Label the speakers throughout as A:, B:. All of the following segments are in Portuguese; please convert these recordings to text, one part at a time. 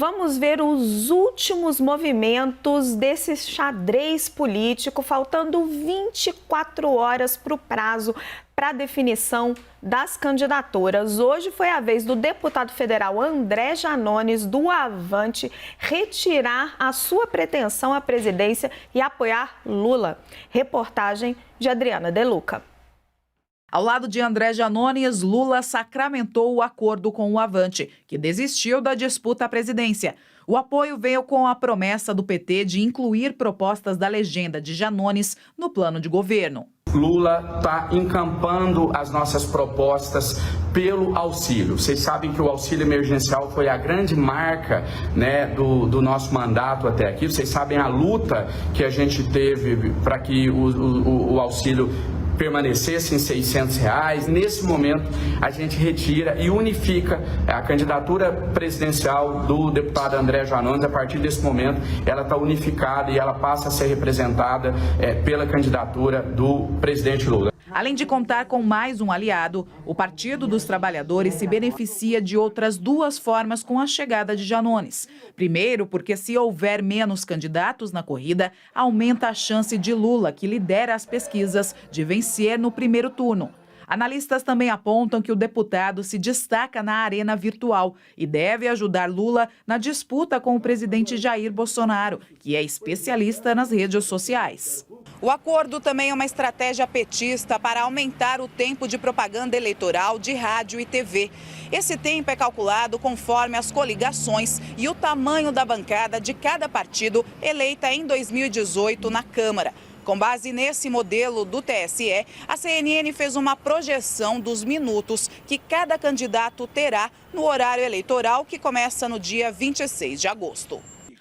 A: Vamos ver os últimos movimentos desse xadrez político, faltando 24 horas para o prazo para a definição das candidaturas. Hoje foi a vez do deputado federal André Janones, do Avante, retirar a sua pretensão à presidência e apoiar Lula. Reportagem de Adriana De Luca.
B: Ao lado de André Janones, Lula sacramentou o acordo com o Avante, que desistiu da disputa à presidência. O apoio veio com a promessa do PT de incluir propostas da legenda de Janones no plano de governo.
C: Lula está encampando as nossas propostas pelo auxílio. Vocês sabem que o auxílio emergencial foi a grande marca, do nosso mandato até aqui. Vocês sabem a luta que a gente teve para que o auxílio permanecesse em R$600. Nesse momento, a gente retira e unifica a candidatura presidencial do deputado André Janones. A partir desse momento, ela está unificada e ela passa a ser representada pela candidatura do presidente Lula.
B: Além de contar com mais um aliado, o Partido dos Trabalhadores se beneficia de outras duas formas com a chegada de Janones. Primeiro, porque se houver menos candidatos na corrida, aumenta a chance de Lula, que lidera as pesquisas, de vencer no primeiro turno. Analistas também apontam que o deputado se destaca na arena virtual e deve ajudar Lula na disputa com o presidente Jair Bolsonaro, que é especialista nas redes sociais. O acordo também é uma estratégia petista para aumentar o tempo de propaganda eleitoral de rádio e TV. Esse tempo é calculado conforme as coligações e o tamanho da bancada de cada partido eleita em 2018 na Câmara. Com base nesse modelo do TSE, a CNN fez uma projeção dos minutos que cada candidato terá no horário eleitoral, que começa no dia 26 de agosto.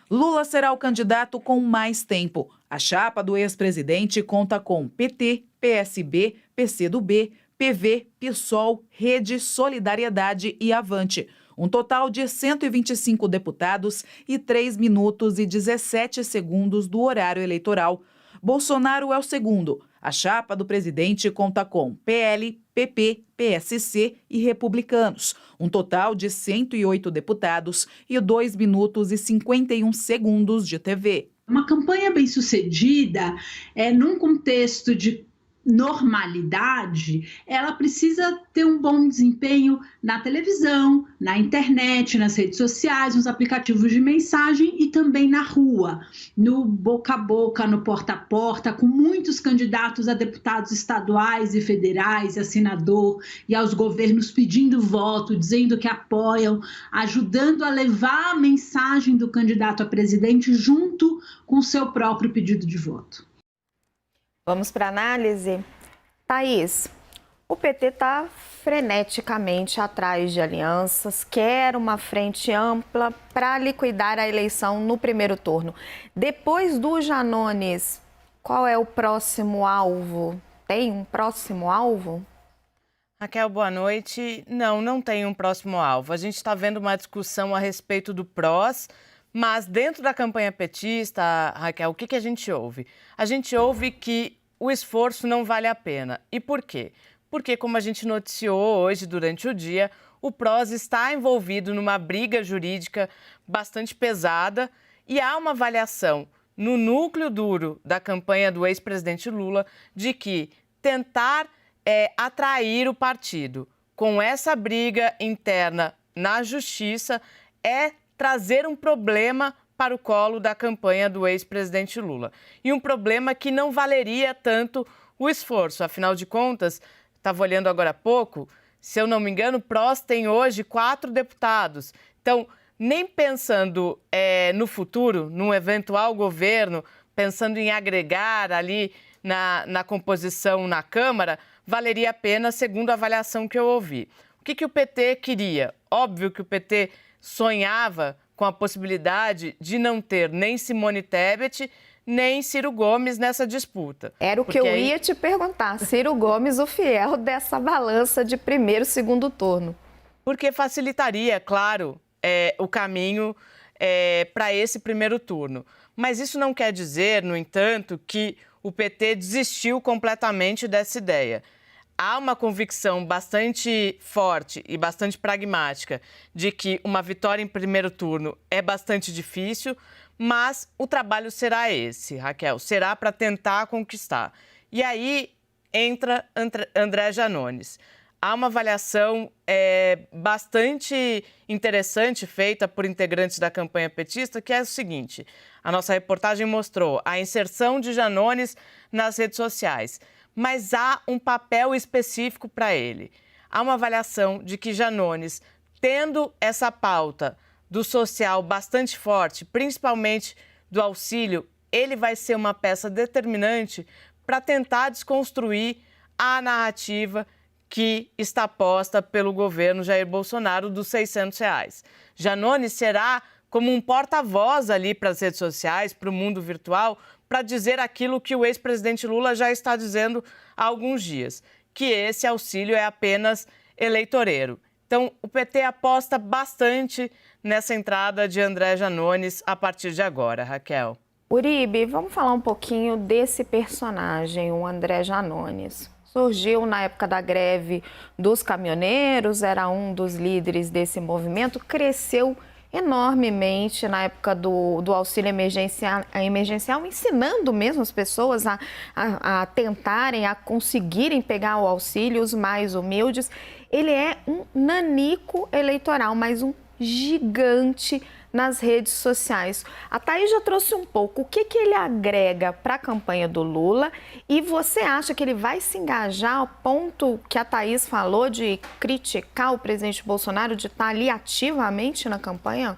B: Lula será o candidato com mais tempo. A chapa do ex-presidente conta com PT, PSB, PCdoB, PV, PSOL, Rede, Solidariedade e Avante. Um total de 125 deputados e 3 minutos e 17 segundos do horário eleitoral. Bolsonaro é o segundo. A chapa do presidente conta com PL, PP, PSC e Republicanos. Um total de 108 deputados e 2 minutos e 51 segundos de TV.
D: Uma campanha bem-sucedida, num contexto de normalidade, ela precisa ter um bom desempenho na televisão, na internet, nas redes sociais, nos aplicativos de mensagem e também na rua, no boca a boca, no porta a porta, com muitos candidatos a deputados estaduais e federais, a senador e aos governos pedindo voto, dizendo que apoiam, ajudando a levar a mensagem do candidato a presidente junto com o seu próprio pedido de voto.
A: Vamos para a análise? Thaís, o PT está freneticamente atrás de alianças, quer uma frente ampla para liquidar a eleição no primeiro turno. Depois do Janones, qual é o próximo alvo? Tem um próximo alvo?
E: Raquel, boa noite. Não tem um próximo alvo. A gente está vendo uma discussão a respeito do PROS, mas dentro da campanha petista, Raquel, o que a gente ouve? A gente ouve que o esforço não vale a pena. E por quê? Porque, como a gente noticiou hoje durante o dia, o PROS está envolvido numa briga jurídica bastante pesada e há uma avaliação no núcleo duro da campanha do ex-presidente Lula de que tentar atrair o partido com essa briga interna na justiça é trazer um problema para o colo da campanha do ex-presidente Lula. E um problema que não valeria tanto o esforço. Afinal de contas, estava olhando agora há pouco, se eu não me engano, o PROS tem hoje 4 deputados. Então, nem pensando no futuro, num eventual governo, pensando em agregar ali na composição na Câmara, valeria a pena, segundo a avaliação que eu ouvi. O que o PT queria? Óbvio que o PT sonhava com a possibilidade de não ter nem Simone Tebet, nem Ciro Gomes nessa disputa.
A: Era o que eu ia te perguntar. Ciro Gomes, o fiel dessa balança de primeiro e segundo turno.
E: Porque facilitaria, claro, o caminho para esse primeiro turno. Mas isso não quer dizer, no entanto, que o PT desistiu completamente dessa ideia. há uma convicção bastante forte e bastante pragmática de que uma vitória em primeiro turno é bastante difícil, mas o trabalho será esse, Raquel, será para tentar conquistar. E aí entra André Janones. Há uma avaliação bastante interessante feita por integrantes da campanha petista, que é o seguinte: a nossa reportagem mostrou a inserção de Janones nas redes sociais, mas há um papel específico para ele. Há uma avaliação de que Janones, tendo essa pauta do social bastante forte, principalmente do auxílio, ele vai ser uma peça determinante para tentar desconstruir a narrativa que está posta pelo governo Jair Bolsonaro dos R$600. Janones será como um porta-voz ali para as redes sociais, para o mundo virtual, para dizer aquilo que o ex-presidente Lula já está dizendo há alguns dias, que esse auxílio é apenas eleitoreiro. Então, o PT aposta bastante nessa entrada de André Janones a partir de agora, Raquel.
A: Uribe, vamos falar um pouquinho desse personagem, o André Janones. Surgiu na época da greve dos caminhoneiros, era um dos líderes desse movimento, cresceu enormemente na época do auxílio emergencial, ensinando mesmo as pessoas a tentarem, a conseguirem pegar o auxílio, os mais humildes. Ele é um nanico eleitoral, mas um gigante nas redes sociais. A Thaís já trouxe um pouco o que ele agrega para a campanha do Lula, e você acha que ele vai se engajar ao ponto que a Thaís falou de criticar o presidente Bolsonaro, de estar ali ativamente na campanha?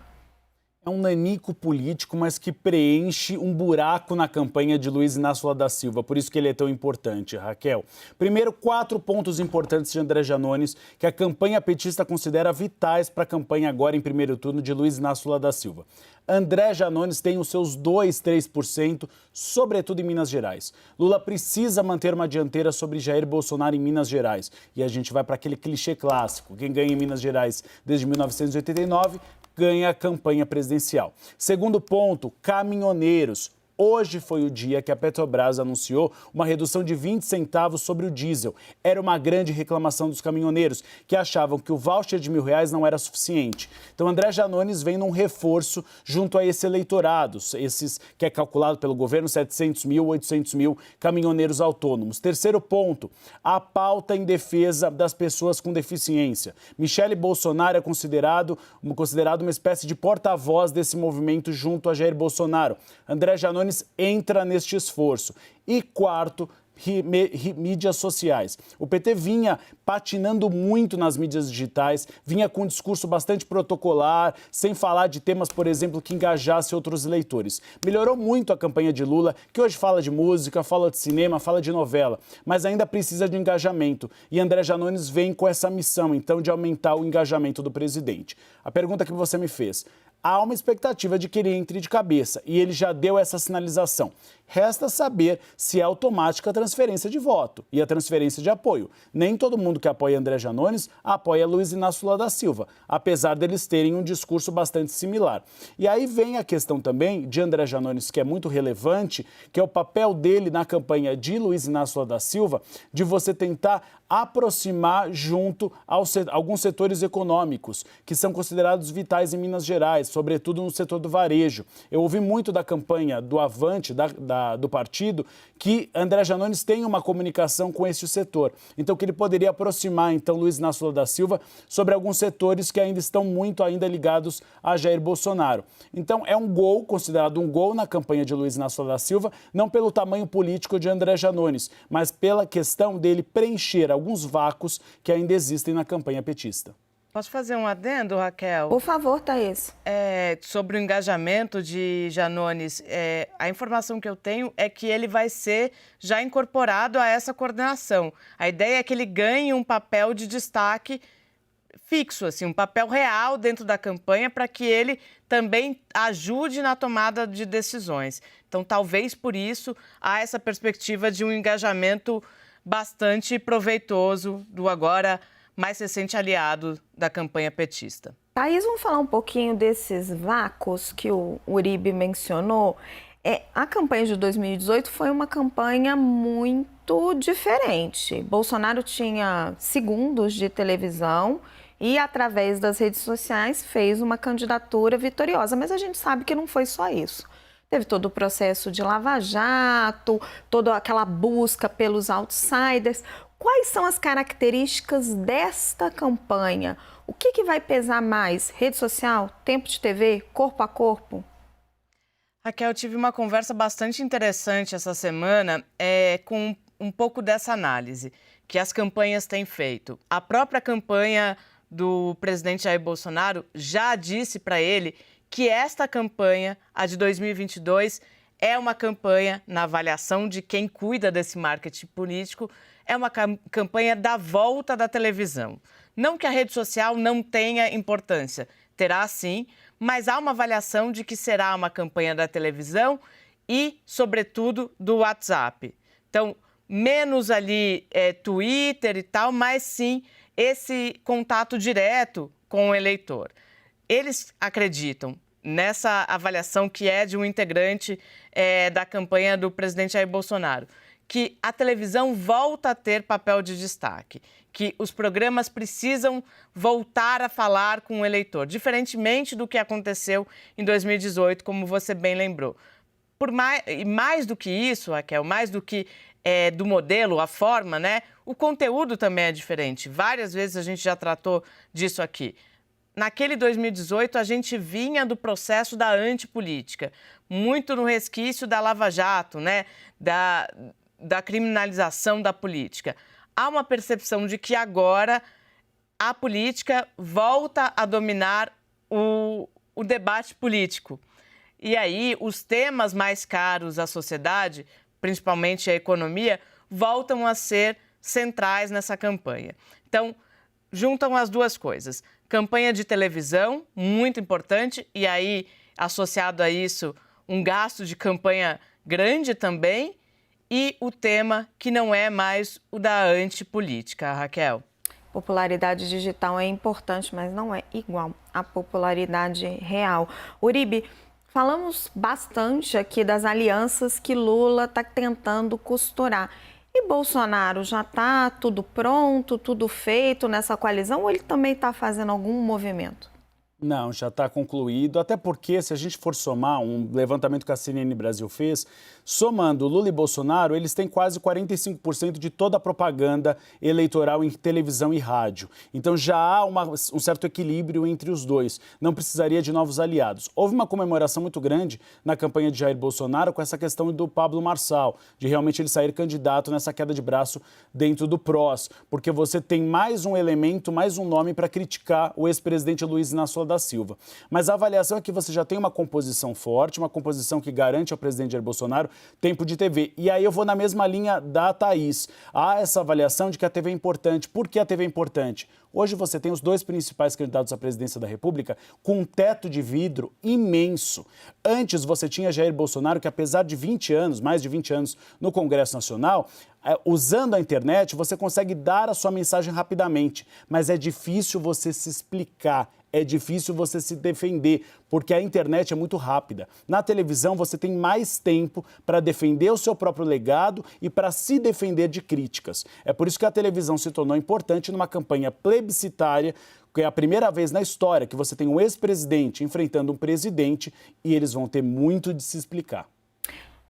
F: É um nanico político, mas que preenche um buraco na campanha de Luiz Inácio Lula da Silva. Por isso que ele é tão importante, Raquel. Primeiro, 4 pontos importantes de André Janones que a campanha petista considera vitais para a campanha agora em primeiro turno de Luiz Inácio Lula da Silva. André Janones tem os seus 2-3%, sobretudo em Minas Gerais. Lula precisa manter uma dianteira sobre Jair Bolsonaro em Minas Gerais. E a gente vai para aquele clichê clássico: quem ganha em Minas Gerais desde 1989 ganha a campanha presidencial. Segundo ponto, caminhoneiros. Hoje foi o dia que a Petrobras anunciou uma redução de 20 centavos sobre o diesel. Era uma grande reclamação dos caminhoneiros, que achavam que o voucher de R$1.000 não era suficiente. Então, André Janones vem num reforço junto a esse eleitorado, esses que é calculado pelo governo 700 mil, 800 mil caminhoneiros autônomos. Terceiro ponto, a pauta em defesa das pessoas com deficiência. Michele Bolsonaro é considerado uma espécie de porta-voz desse movimento junto a Jair Bolsonaro. André Janones entra neste esforço. E quarto, mídias sociais. O PT vinha patinando muito nas mídias digitais, vinha com um discurso bastante protocolar, sem falar de temas, por exemplo, que engajasse outros eleitores. Melhorou muito a campanha de Lula, que hoje fala de música, fala de cinema, fala de novela, mas ainda precisa de engajamento. E André Janones vem com essa missão, então, de aumentar o engajamento do presidente. A pergunta que você me fez: há uma expectativa de que ele entre de cabeça, e ele já deu essa sinalização. Resta saber se é automática a transferência de voto e a transferência de apoio. Nem todo mundo que apoia André Janones apoia Luiz Inácio Lula da Silva, apesar deles terem um discurso bastante similar. E aí vem a questão também de André Janones, que é muito relevante, que é o papel dele na campanha de Luiz Inácio Lula da Silva, de você tentar aproximar junto a alguns setores econômicos que são considerados vitais em Minas Gerais, sobretudo no setor do varejo. Eu ouvi muito da campanha do Avante, do partido, que André Janones tem uma comunicação com esse setor. Então, que ele poderia aproximar, então, Luiz Inácio Lula da Silva sobre alguns setores que ainda estão muito ligados a Jair Bolsonaro. Então, é um gol, considerado um gol na campanha de Luiz Inácio Lula da Silva, não pelo tamanho político de André Janones, mas pela questão dele preencher alguns vácuos que ainda existem na campanha petista.
E: Posso fazer um adendo, Raquel?
A: Por favor, Thaís.
E: Sobre o engajamento de Janones, a informação que eu tenho é que ele vai ser já incorporado a essa coordenação. A ideia é que ele ganhe um papel de destaque fixo, assim, um papel real dentro da campanha, para que ele também ajude na tomada de decisões. Então, talvez por isso há essa perspectiva de um engajamento bastante proveitoso do agora mais recente aliado da campanha petista.
A: Thaís, vamos falar um pouquinho desses vácuos que o Uribe mencionou. A campanha de 2018 foi uma campanha muito diferente. Bolsonaro tinha segundos de televisão e, através das redes sociais, fez uma candidatura vitoriosa. Mas a gente sabe que não foi só isso. Teve todo o processo de Lava Jato, toda aquela busca pelos outsiders. Quais são as características desta campanha? O que vai pesar mais? Rede social, tempo de TV, corpo a corpo?
E: Raquel, eu tive uma conversa bastante interessante essa semana com um pouco dessa análise que as campanhas têm feito. A própria campanha do presidente Jair Bolsonaro já disse para ele que esta campanha, a de 2022, é uma campanha, na avaliação de quem cuida desse marketing político, é uma campanha da volta da televisão. Não que a rede social não tenha importância, terá sim, mas há uma avaliação de que será uma campanha da televisão e, sobretudo, do WhatsApp. Então, menos ali Twitter e tal, mas sim esse contato direto com o eleitor. Eles acreditam nessa avaliação que é de um integrante da campanha do presidente Jair Bolsonaro, que a televisão volta a ter papel de destaque, que os programas precisam voltar a falar com o eleitor, diferentemente do que aconteceu em 2018, como você bem lembrou. Mais do que isso, Raquel, mais do que do modelo, a forma, né? O conteúdo também é diferente. Várias vezes a gente já tratou disso aqui. Naquele 2018, a gente vinha do processo da antipolítica, muito no resquício da Lava Jato, né? Da criminalização da política. Há uma percepção de que agora a política volta a dominar o debate político. E aí, os temas mais caros à sociedade, principalmente a economia, voltam a ser centrais nessa campanha. Então, juntam as duas coisas. Campanha de televisão, muito importante, e aí, associado a isso, um gasto de campanha grande também, e o tema que não é mais o da antipolítica, Raquel.
A: Popularidade digital é importante, mas não é igual à popularidade real. Uribe, falamos bastante aqui das alianças que Lula está tentando costurar. E Bolsonaro já está tudo pronto, tudo feito nessa coalizão, ou ele também está fazendo algum movimento?
F: Não, já está concluído, até porque se a gente for somar um levantamento que a CNN Brasil fez, somando Lula e Bolsonaro, eles têm quase 45% de toda a propaganda eleitoral em televisão e rádio. Então já há um certo equilíbrio entre os dois, não precisaria de novos aliados. Houve uma comemoração muito grande na campanha de Jair Bolsonaro com essa questão do Pablo Marçal, de realmente ele sair candidato nessa queda de braço dentro do PROS, porque você tem mais um elemento, mais um nome para criticar o ex-presidente Luiz Inácio da Silva. Mas a avaliação é que você já tem uma composição forte, uma composição que garante ao presidente Jair Bolsonaro tempo de TV. E aí eu vou na mesma linha da Thaís. Há essa avaliação de que a TV é importante. Por que a TV é importante? Hoje você tem os dois principais candidatos à presidência da República com um teto de vidro imenso. Antes você tinha Jair Bolsonaro, que apesar de 20 anos, mais de 20 anos no Congresso Nacional, usando a internet, você consegue dar a sua mensagem rapidamente, mas é difícil você se explicar, é difícil você se defender, porque a internet é muito rápida. Na televisão, você tem mais tempo para defender o seu próprio legado e para se defender de críticas. É por isso que a televisão se tornou importante numa campanha plebiscitária, que é a primeira vez na história que você tem um ex-presidente enfrentando um presidente e eles vão ter muito de se explicar.